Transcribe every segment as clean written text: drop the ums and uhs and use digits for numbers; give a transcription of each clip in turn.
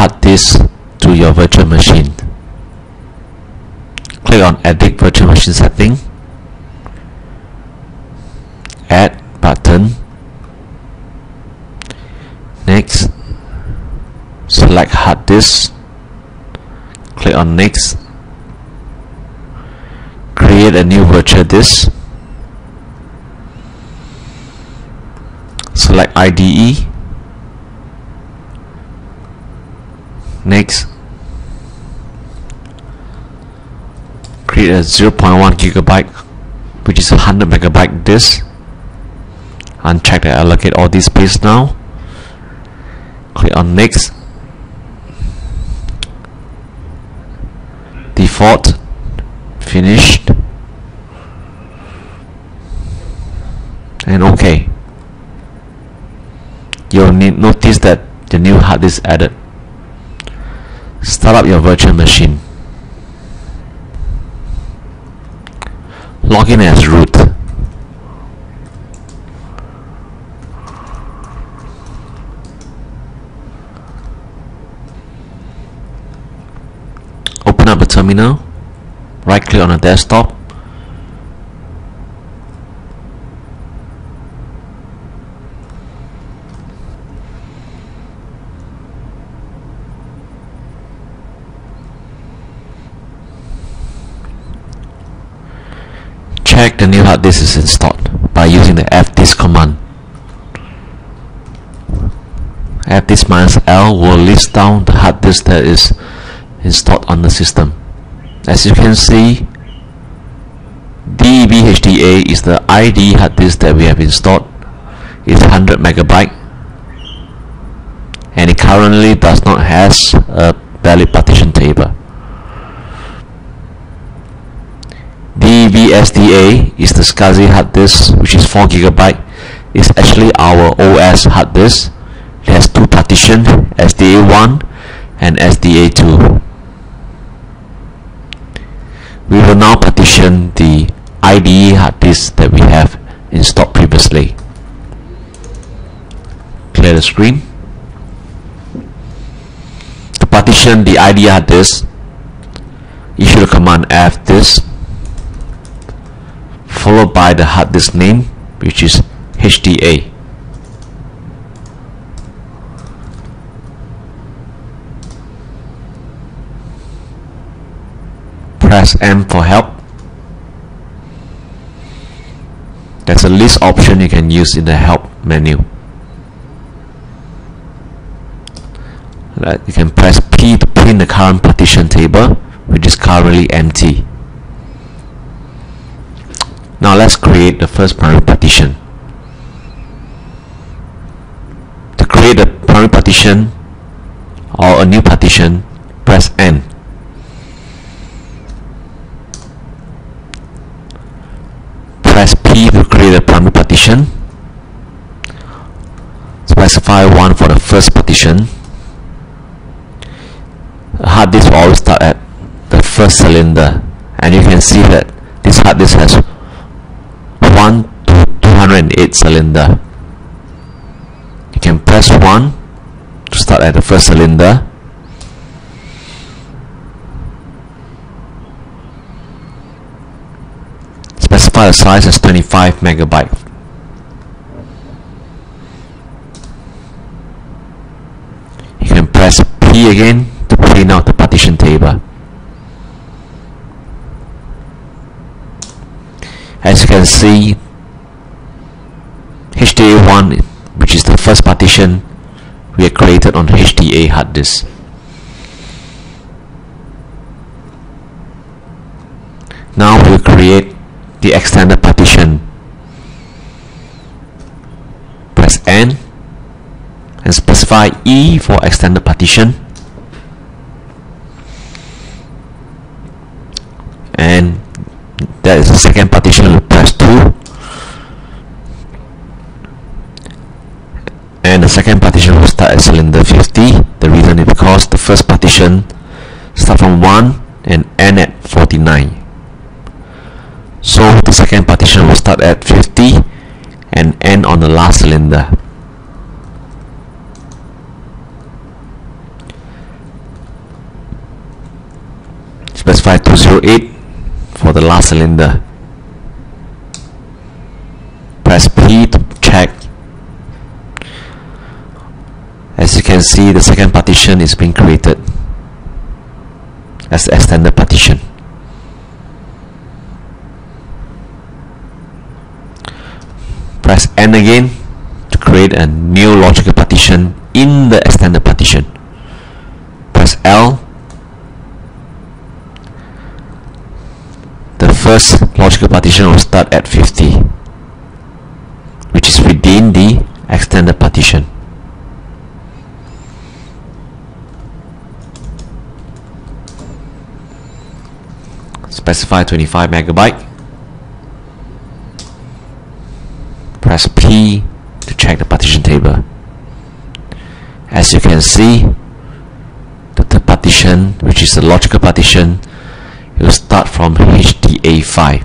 hard disk to your virtual machine. Click on Edit Virtual Machine Setting, Add button. Next, select hard disk, click on Next, create a new virtual disk, select IDE, next, create a 0.1 gigabyte, which is a 100 megabyte disk. Uncheck the allocate all this space now. Click on Next, default, finished, and OK. You'll notice that the new hard disk added. Start up your virtual machine. Log in as root. Open up a terminal, right click on a desktop, check the new hard disk is installed by using the fdisk command. fdisk-l will list down the hard disk that is installed on the system. As you can see, DEB-HDA is the ID hard disk that we have installed. It's 100 megabyte, and it currently does not have a valid partition table. DEB-SDA is the SCSI hard disk, which is 4 gigabyte. It's actually our OS hard disk. It has two partitions, SDA1 and SDA2. We will now partition the IDE hard disk that we have installed previously. Clear the screen. To partition the IDE hard disk, issue the command fdisk followed by the hard disk name, which is HDA. Press M for help. There's a list option you can use in the help menu. You can press P to print the current partition table, which is currently empty. Now let's create the first primary partition. To create a primary partition or a new partition, press N. Press P to create a primary partition. Specify 1 for the first partition. The hard disk will always start at the first cylinder, and you can see that this hard disk has 1 to 208 cylinder. You can press 1 to start at the first cylinder. Specify the size as 25 megabyte. You can press P again to print out the partition table. As you can see, HDA1, which is the first partition, we have created on HDA hard disk. Now we'll create the extended partition. Press N and specify E for extended partition, and that is the second partition. We'll press 2, and the second partition will start at cylinder 50. The reason is because the first partition starts from 1 and end at 49. So the second partition will start at 50 and end on the last cylinder. specify 208 for the last cylinder. Press P to check. As you can see, the second partition is being created as the extended partition. Press N again to create a new logical partition in the extended partition. Press L. The first logical partition will start at 50, which is within the extended partition. Specify 25 megabyte. Press P to check the partition table. As you can see, the partition, which is the logical partition, it will start from HDA5.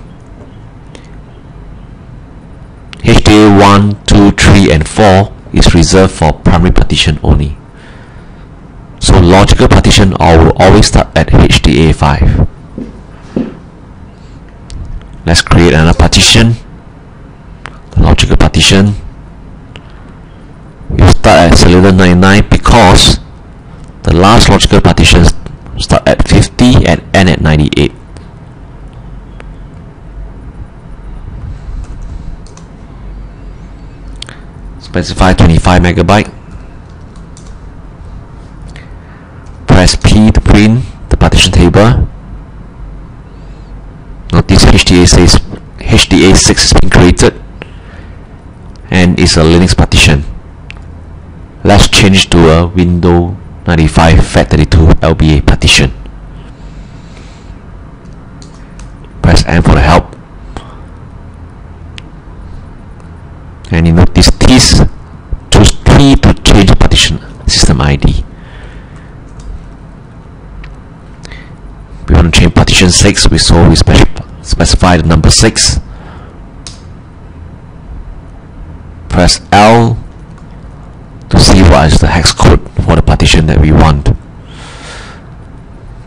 HDA 1, 2, 3 and 4 is reserved for primary partition only. So logical partition will always start at HDA5. Let's create another partition. The logical partition will start at cylinder 99 because the last logical partitions start at 50 and end at 98. Specify 25 megabyte. Press P to print the partition table. Notice HDA6 is being created and is a Linux partition. Let's change to a Windows 95 FAT32 LBA partition. Press N for the help. And you notice this, choose T to change the partition system ID. We want to change partition 6, so we specify the number 6. Press L to see what is the hex code for the partition that we want.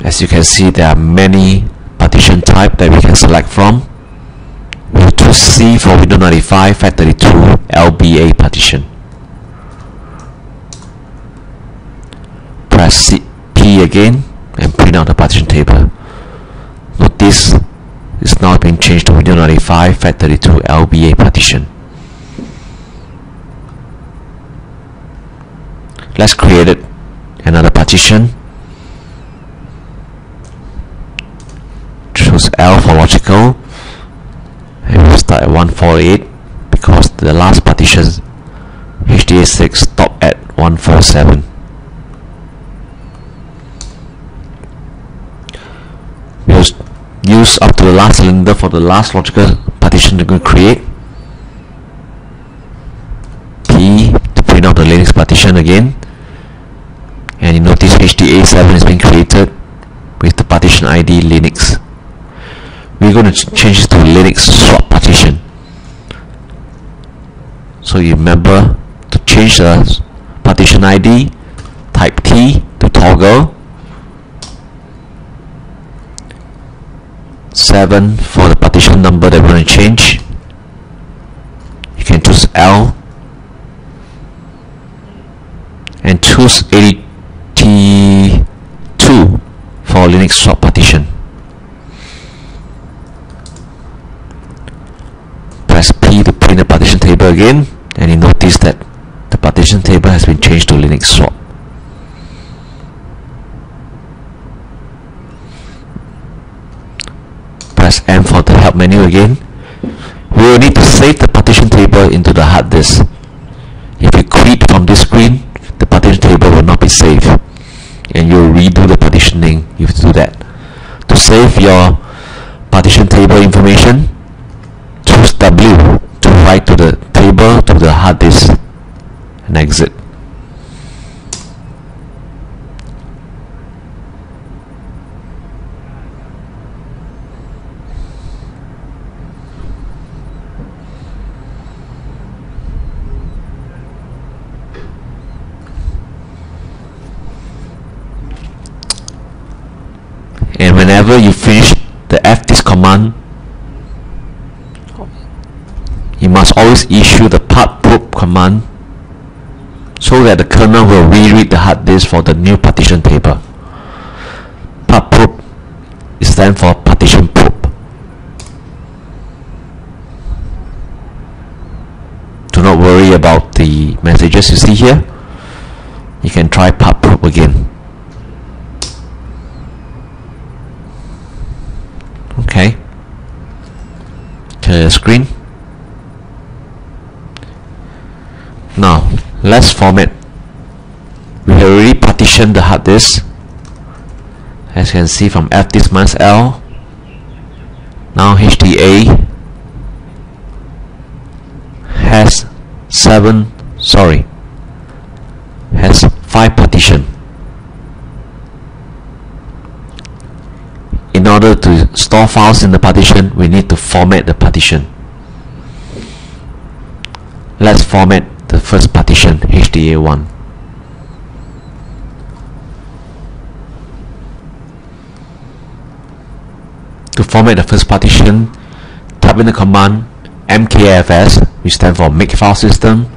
As you can see, there are many partition types that we can select from. We will choose C for Windows 95 FAT32 LBA partition. Press P again and print out the partition table. Notice it's now been changed to Windows 95 FAT32 LBA partition. Let's create another partition. Choose L for logical and we'll start at 148 because the last partition HDA6 stopped at 147. We'll use up to the last cylinder for the last logical partition we're going to create. P to print out the Linux partition again. And you notice HDA7 has been created with the partition ID Linux. We're going to change it to Linux swap partition. So you remember to change the partition ID, type T to toggle, 7 for the partition number that we're going to change. You can choose L and choose 82 for Linux swap partition. Press P to print the partition table again, and you notice that the partition table has been changed to Linux swap. Press M for the help menu again. We will need to save the partition table into the hard disk. If you quit from this screen, the partition table will not be saved and you'll redo the partitioning. You have to do that. To save your partition table information, choose W to write to the table to the hard disk and exit. And whenever you finish the fdisk command, you must always issue the part_probe command so that the kernel will reread the hard disk for the new partition table. Part_probe stands for partition probe. Do not worry about the messages you see here. You can try part_probe again. Okay. Clear the screen. Now let's format. We have already partitioned the hard disk, as you can see from fdisk -L. Now HDA has 5 partition. In order to store files in the partition, we need to format the partition. Let's format the first partition, HDA1. To format the first partition, type in the command mkfs, which stands for make file system,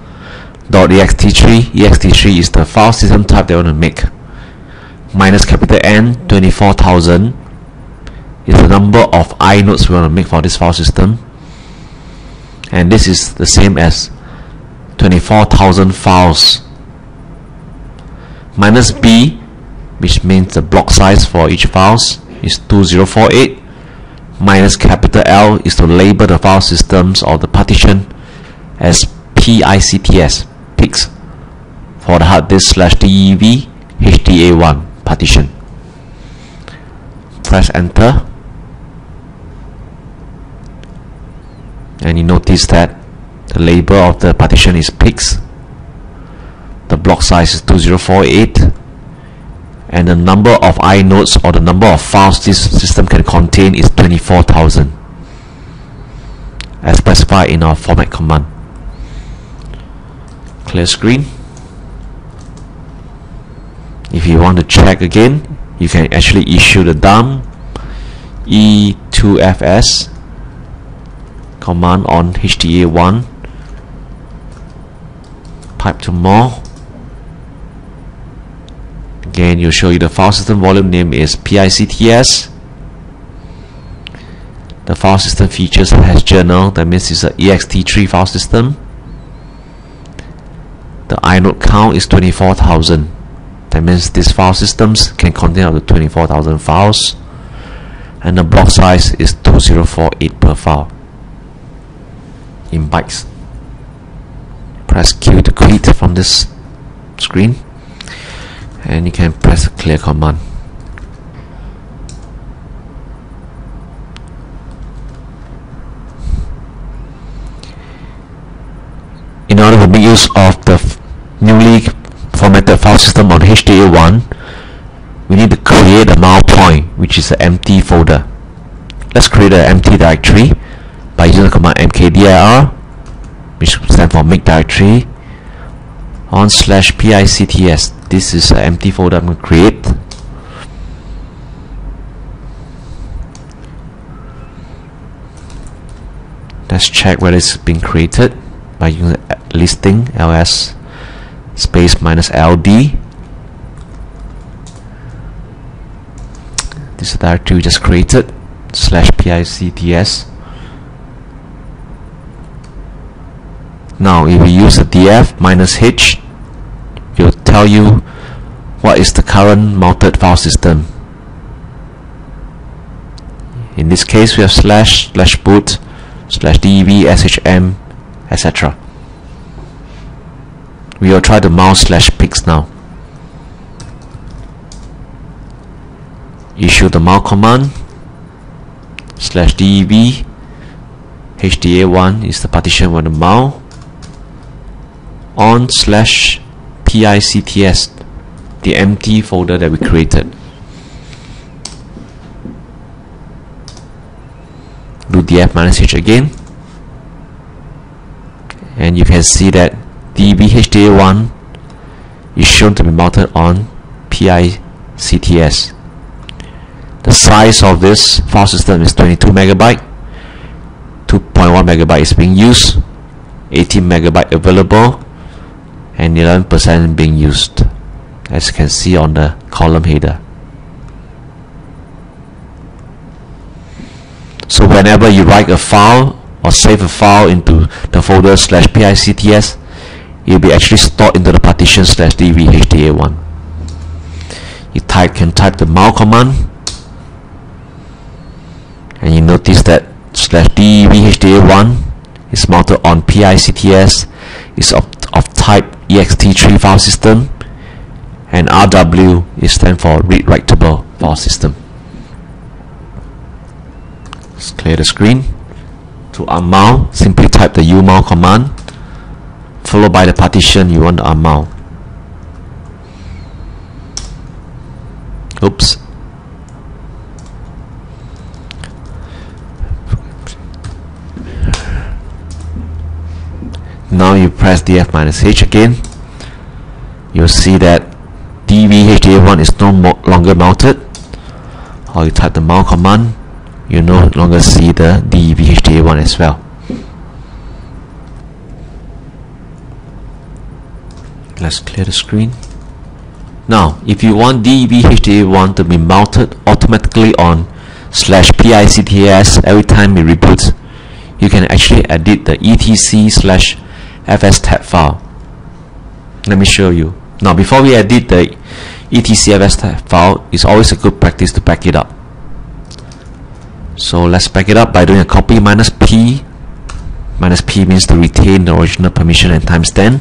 .ext3. ext3 is the file system type they want to make. Minus capital N, 24,000 is the number of inodes we want to make for this file system, and this is the same as 24,000 files. Minus B, which means the block size for each files, is 2048. Minus capital L is to label the file systems or the partition as PICTS, PICS, for the hard disk /DEV HDA1 partition. Press enter, and you notice that the label of the partition is PICS, the block size is 2048, and the number of inodes or the number of files this system can contain is 24,000, as specified in our format command. Clear screen. If you want to check again, you can actually issue the dump e2fs command on HDA1, pipe to more. Again, you'll show you the file system volume name is PICTS. The file system features has journal, that means it's an ext3 file system. The inode count is 24,000. That means these file systems can contain up to 24,000 files, and the block size is 2048 per file in bytes. Press Q to quit from this screen, and you can press clear command. In order to make use of the newly formatted file system on HDA1, we need to create a mount point, which is an empty folder. Let's create an empty directory by using the command mkdir, which stands for make directory, on /PICTS. This is an empty folder I'm going to create. Let's check whether it's been created by using listing ls space -ld. This is the directory we just created, /PICTS. Now if we use a df -h, it will tell you what is the current mounted file system. In this case, we have /boot /dev shm, etc. We will try to mount /pics now. Issue the mount command. /dev HDA1 is the partition we want to mount on /PICTS, the empty folder that we created. Do df -h again, and you can see that DBHDA1 is shown to be mounted on PICTS. The size of this file system is 22 megabyte. 2.1 megabyte is being used, 18 megabyte available, and 11% being used, as you can see on the column header. So whenever you write a file or save a file into the folder /PICTS, it will be actually stored into the partition /DVHDA1. You can type the mount command, and you notice that /DVHDA1 is mounted on PICTS, is of type ext3 file system, and RW is stand for read writable file system. Let's clear the screen. To unmount, simply type the umount command followed by the partition you want to unmount. Oops. Now you press df-h again. You'll see that DVHDA1 is no longer mounted. Or you type the mount command, you no longer see the DVHDA1 as well. Let's clear the screen. Now, if you want DVHDA1 to be mounted automatically on /PICTS every time it reboots, you can actually edit the etc/fstab file. Let me show you. Now, before we edit the etc/fstab file, it's always a good practice to back it up. So let's back it up by doing a copy -p. -p means to retain the original permission and timestamp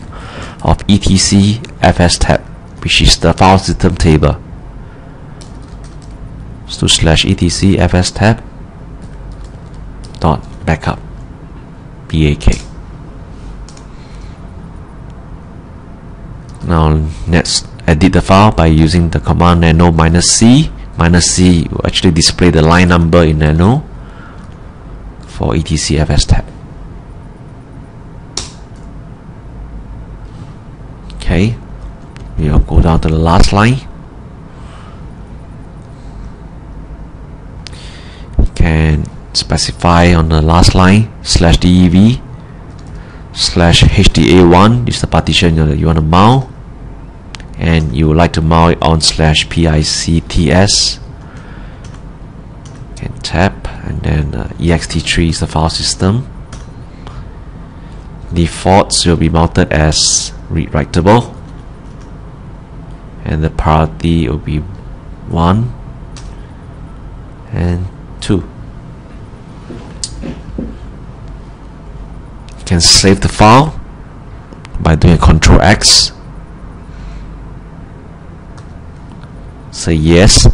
of etc/fstab, which is the file system table. So /etc/fstab dot backup BAK. Now let's edit the file by using the command nano -c. -c will actually display the line number in nano for etc/fstab. Okay, we'll go down to the last line. You can specify on the last line /dev/hda1 is the partition that you want to mount, and you would like to mount it on /PICTS. You can tap, and then ext3 is the file system. Defaults will be mounted as read writable, and the priority will be 1 and 2. You can save the file by doing Ctrl X, say yes,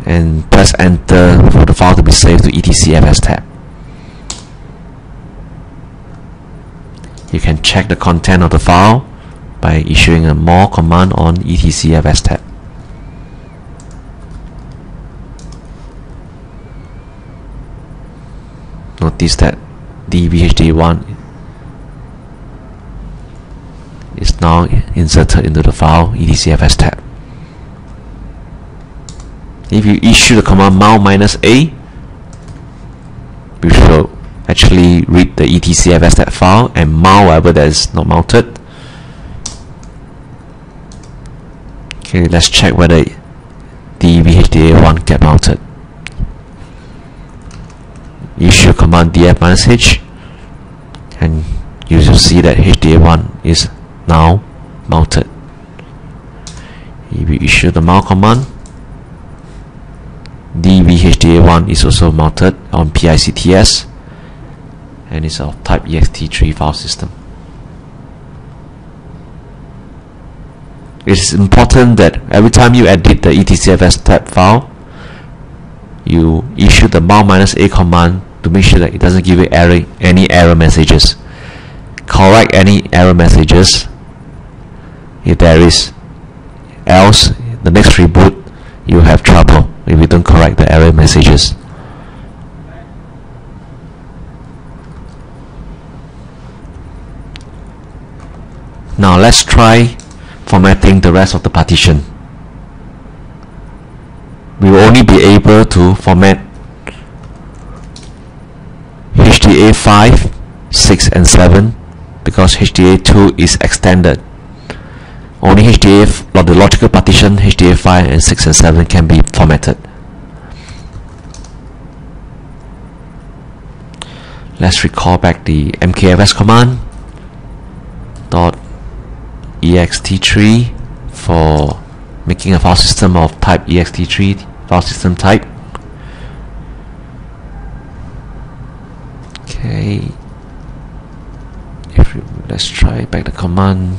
and press enter for the file to be saved to etc/fstab. You can check the content of the file by issuing a more command on etc/fstab. Notice that DVHDA1 is now inserted into the file etc/fstab. If you issue the command mount -a, which will actually read the etc/fstab file and mount whatever that is not mounted. Okay, let's check whether DVHDA1 get mounted. Issue command df-h, and you will see that HDA1 is now mounted. If you issue the mount command, DVHDA1 is also mounted on PICTS, and it's of type ext3 file system. It is important that every time you edit the etc/fstab file, you issue the mount -a command to make sure that it doesn't give you any error messages. Correct any error messages if there is, else the next reboot you have trouble if you don't correct the error messages. Now let's try formatting the rest of the partition. we will only be able to format HDA5, 6 and 7 because HDA2 is extended. Only the logical partition HDA5 and 6 and 7 can be formatted. Let's recall back the mkfs command .ext3 for making a file system of type ext3 file system type. Okay, let's try back the command.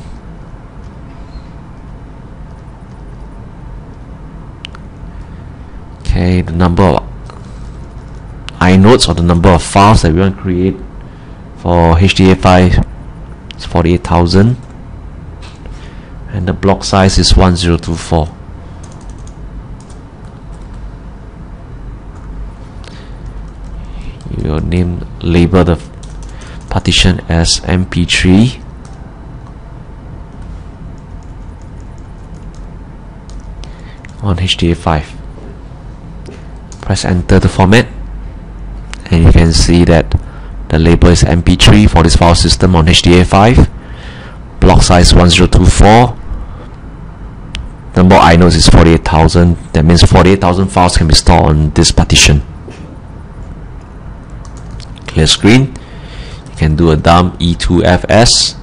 Okay, the number of inodes or the number of files that we want to create for HDA5 is 48,000 and the block size is 1024. You will label the partition as mp3 on HDA5. Press enter to format, and you can see that the label is mp3 for this file system on HDA5. Block size 1024. Number of inodes is 48,000. That means 48,000 files can be stored on this partition. Clear screen. You can do a dump e2fs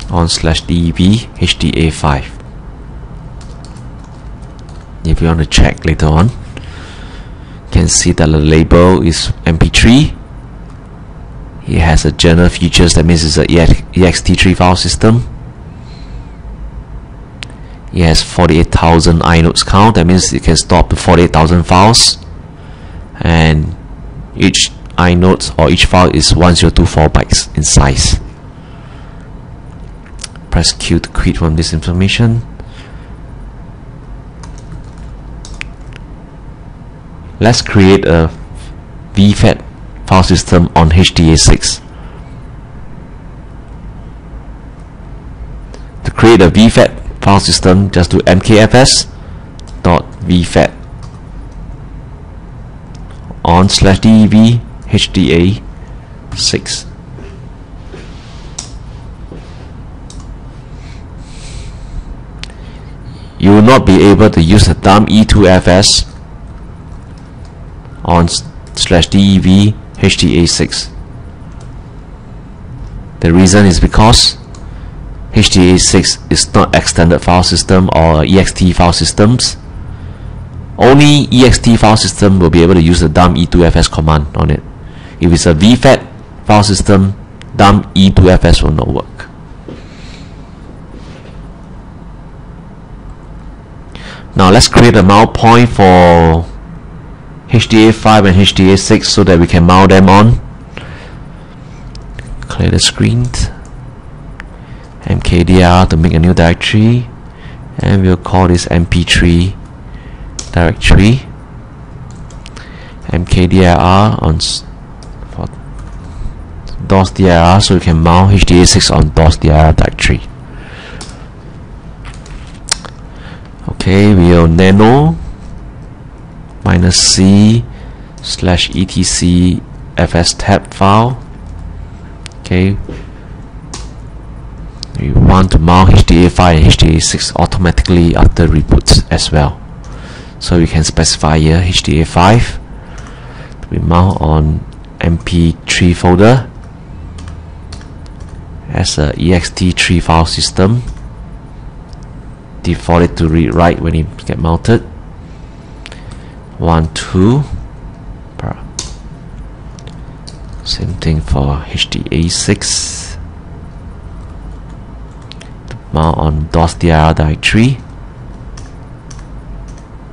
on /dev HDA5. If you want to check later on, you can see that the label is mp3. It has a general features, that means it's an ext3 file system. It has 48,000 inodes count, that means it can store up to 48,000 files, and each inode or each file is 1024 bytes in size. Press Q to quit from this information. Let's create a VFAT file system on HDA6. To create a VFAT file system, just do mkfs.vfat on /dev HDA6. You will not be able to use the dump e2fs on /dev HDA6. The reason is because HDA6 is not extended file system or ext file systems. Only ext file system will be able to use the dump e2fs command on it. If it's a VFAT file system, dump e2fs will not work. Now let's create a mount point for HDA5 and HDA6 so that we can mount them on. Clear the screen. mkdir to make a new directory, and we'll call this mp3 directory. mkdir on for DOS-dir, so we can mount HDA6 on DOS-dir directory. Okay, we'll nano -c /etc fs tab file. Okay, we want to mount HDA5 and HDA6 automatically after reboots as well. So we can specify here HDA5 we mount on mp3 folder as a ext3 file system. Default it to read write when it get mounted. 1, 2. Same thing for HDA6. Mount on DOS-dir directory,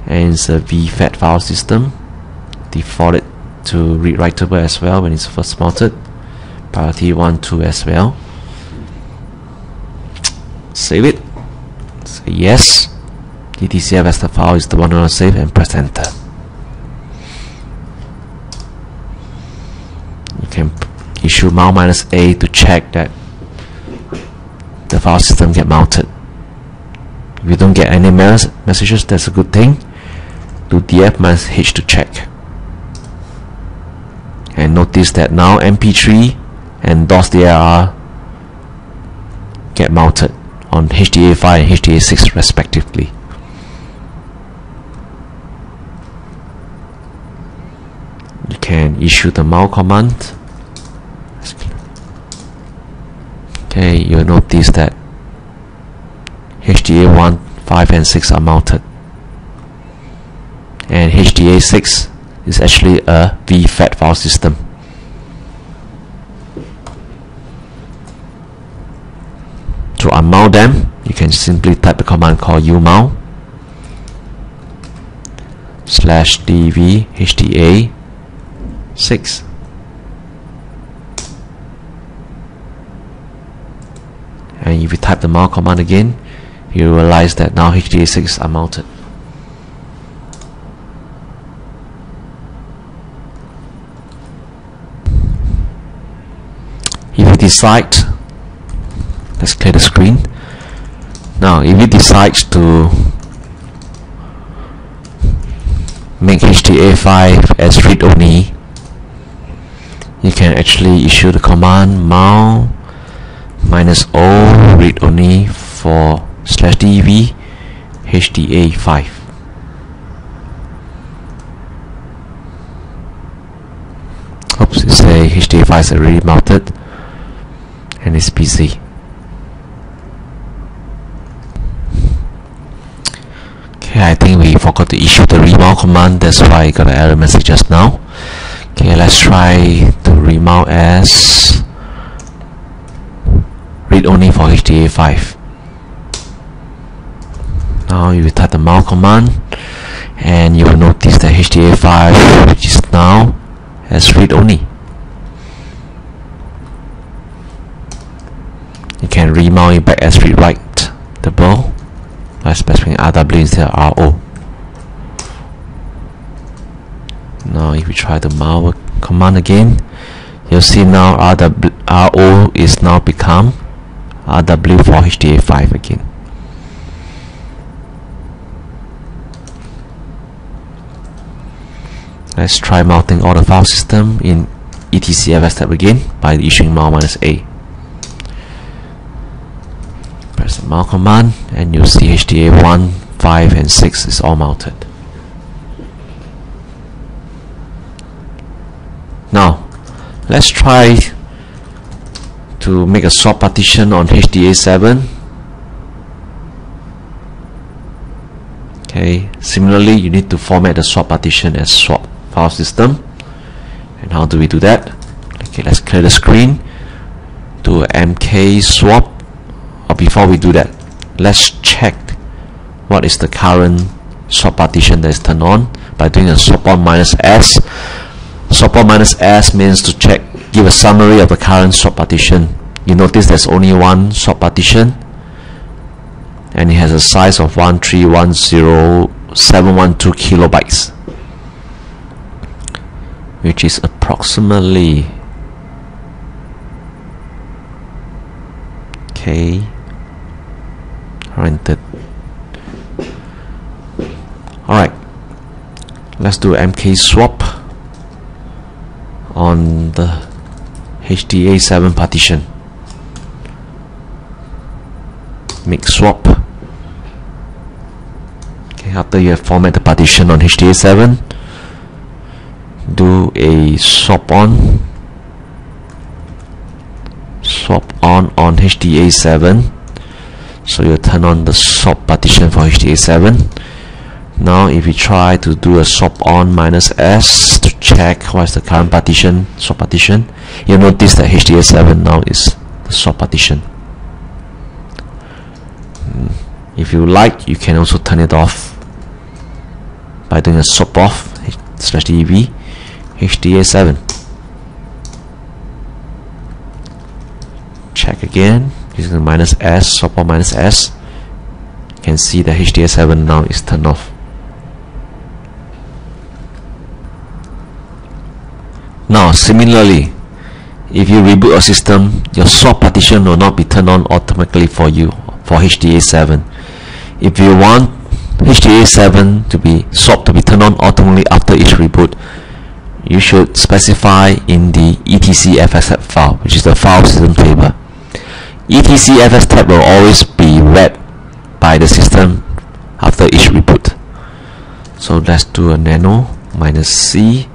and it's a VFAT file system. Default it to read writable as well when it's first mounted. Priority 1, 2 as well. Save it. Say yes. DTCF the file is the one I want to save, and press enter. You can issue mount -a to check that the file system get mounted. If you don't get any messages, that's a good thing. Do df-h to check. And notice that now MP3 and DOS-DIR get mounted on HDA5 and HDA6 respectively. You can issue the mount command. Okay, you'll notice that HDA1, 5 and 6 are mounted, and HDA6 is actually a VFAT file system. To unmount them, you can simply type the command called umount /dv HDA6. And if you type the mount command again, you realize that now HDA6 are mounted. If you decide, let's clear the screen. Now, if you decide to make HDA5 as read-only, you can actually issue the command mount -o read-only for /dv HDA5. Oops, it says HDA5 is already mounted and it's busy. Okay, I think we forgot to issue the remount command, that's why I got an error message just now. Okay, let's try to remount as read only for HDA5. Now you will type the mount command and you will notice that HDA5 which is now as read only. You can remount it back as read writable by specifying RW instead of RO. Now if we try the mount command again, you'll see now RO is now become RW for HDA5 again. Let's try mounting all the file system in etcfs tab again by issuing mount -a. Press the mount command and you'll see HDA1, 5 and 6 is all mounted. Now let's try to make a swap partition on HDA7. Okay, similarly you need to format the swap partition as swap file system. And how do we do that? Okay, let's clear the screen, do mk swap. Or before we do that, let's check what is the current swap partition that is turned on by doing a swap on -s. Swap on -s means to check, give a summary of the current swap partition. You notice there's only one swap partition and it has a size of 1310712 kilobytes, which is approximately rented. Alright, let's do mk swap on the HDA7 partition. Make swap. Okay, after you have formatted the partition on HDA7, do a swap on HDA7. So you turn on the swap partition for HDA7. Now if you try to do a swap on -s to check what is the current partition, swap partition, you'll notice that HDA7 now is the swap partition. If you like, you can also turn it off by doing a swap off /dv HDA7. Check again using the -s, swap on -s. You can see that HDA7 now is turned off. Now similarly, if you reboot your system, your swap partition will not be turned on automatically for you for HDA7. if you want HDA7 to be swap to be turned on automatically after each reboot, you should specify in the etcfs file, which is the file system table. etcfs tab will always be read by the system after each reboot. So let's do a nano -c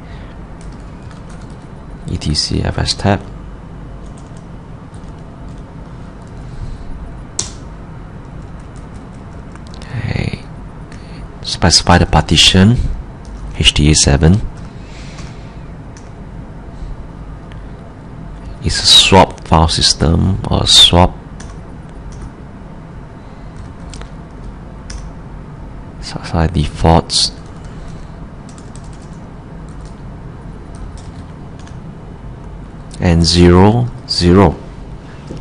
etcfs tab. Okay, specify the partition HDA7. It's a swap file system or swap specify defaults. And 0, 0.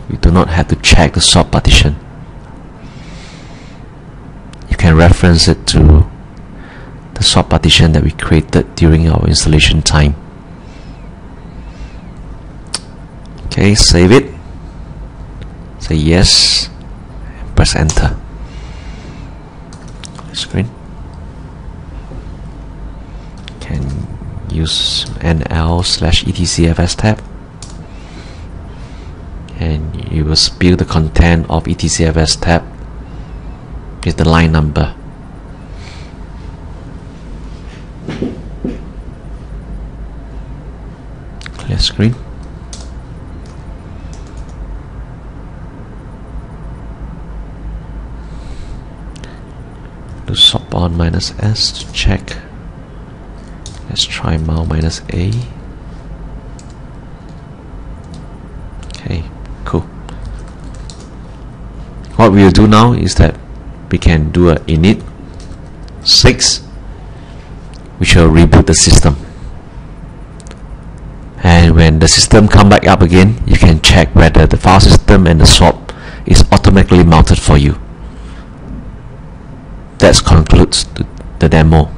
You do not have to check the swap partition. You can reference it to the swap partition that we created during our installation time. Okay, save it. Say yes. And press enter. Screen. Can use nl/etcfs tab. And you will spill the content of etcfs tab with the line number. Clear screen. Do swap on -s to check. Let's try mount -a. Okay, cool. What we'll do now is that we can do a init 6, which will reboot the system. And when the system come back up again, you can check whether the file system and the swap is automatically mounted for you. That concludes the demo.